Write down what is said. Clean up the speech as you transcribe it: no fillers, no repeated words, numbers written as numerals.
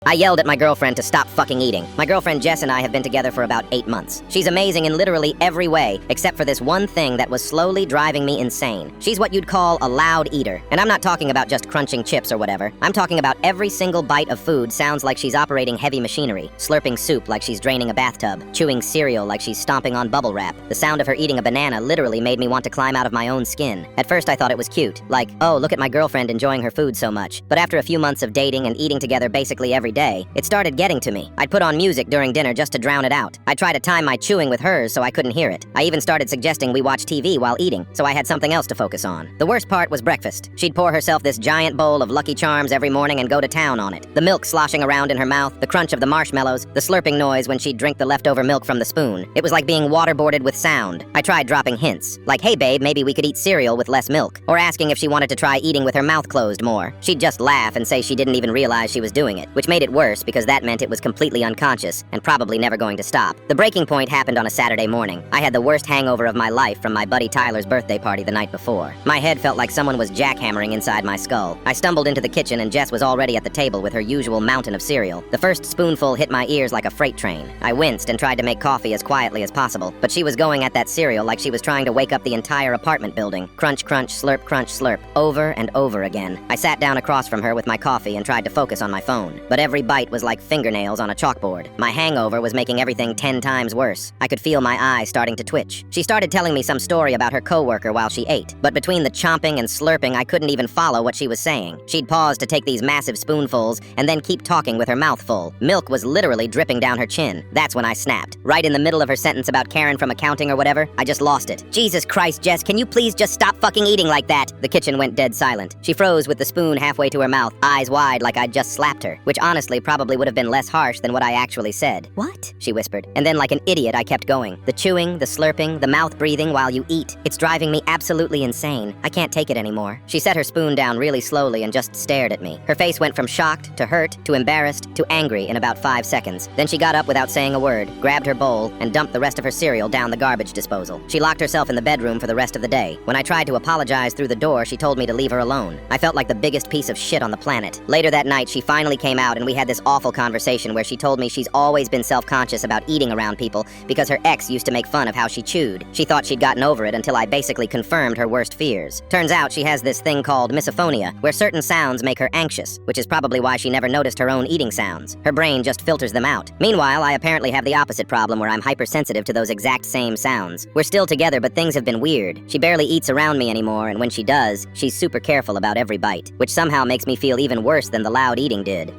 I yelled at my girlfriend to stop fucking eating. My girlfriend Jess and I have been together for about 8 months. She's amazing in literally every way, except for this one thing that was slowly driving me insane. She's what you'd call a loud eater. And I'm not talking about just crunching chips or whatever. I'm talking about every single bite of food sounds like she's operating heavy machinery, slurping soup like she's draining a bathtub, chewing cereal like she's stomping on bubble wrap. The sound of her eating a banana literally made me want to climb out of my own skin. At first I thought it was cute, like, oh, look at my girlfriend enjoying her food so much. But after a few months of dating and eating together basically every day, it started getting to me. I'd put on music during dinner just to drown it out. I'd try to time my chewing with hers so I couldn't hear it. I even started suggesting we watch TV while eating, so I had something else to focus on. The worst part was breakfast. She'd pour herself this giant bowl of Lucky Charms every morning and go to town on it. The milk sloshing around in her mouth, the crunch of the marshmallows, the slurping noise when she'd drink the leftover milk from the spoon. It was like being waterboarded with sound. I tried dropping hints, like, hey babe, maybe we could eat cereal with less milk, or asking if she wanted to try eating with her mouth closed more. She'd just laugh and say she didn't even realize she was doing it, which made it worse because that meant it was completely unconscious and probably never going to stop. The breaking point happened on a Saturday morning. I had the worst hangover of my life from my buddy Tyler's birthday party the night before. My head felt like someone was jackhammering inside my skull. I stumbled into the kitchen and Jess was already at the table with her usual mountain of cereal. The first spoonful hit my ears like a freight train. I winced and tried to make coffee as quietly as possible, but she was going at that cereal like she was trying to wake up the entire apartment building. Crunch, crunch, slurp, over and over again. I sat down across from her with my coffee and tried to focus on my phone, but every bite was like fingernails on a chalkboard. My hangover was making everything 10 times worse. I could feel my eyes starting to twitch. She started telling me some story about her coworker while she ate, but between the chomping and slurping, I couldn't even follow what she was saying. She'd pause to take these massive spoonfuls and then keep talking with her mouth full. Milk was literally dripping down her chin. That's when I snapped. Right in the middle of her sentence about Karen from accounting or whatever, I just lost it. Jesus Christ, Jess, can you please just stop fucking eating like that? The kitchen went dead silent. She froze with the spoon halfway to her mouth, eyes wide like I'd just slapped her, which honestly probably would have been less harsh than what I actually said. What? She whispered. And then like an idiot, I kept going. The chewing, the slurping, the mouth breathing while you eat. It's driving me absolutely insane. I can't take it anymore. She set her spoon down really slowly and just stared at me. Her face went from shocked to hurt to embarrassed to angry in about 5 seconds. Then she got up without saying a word, grabbed her bowl, and dumped the rest of her cereal down the garbage disposal. She locked herself in the bedroom for the rest of the day. When I tried to apologize through the door, she told me to leave her alone. I felt like the biggest piece of shit on the planet. Later that night, she finally came out and we had this awful conversation where she told me she's always been self-conscious about eating around people because her ex used to make fun of how she chewed. She thought she'd gotten over it until I basically confirmed her worst fears. Turns out she has this thing called misophonia, where certain sounds make her anxious, which is probably why she never noticed her own eating sounds. Her brain just filters them out. Meanwhile, I apparently have the opposite problem where I'm hypersensitive to those exact same sounds. We're still together, but things have been weird. She barely eats around me anymore, and when she does, she's super careful about every bite, which somehow makes me feel even worse than the loud eating did.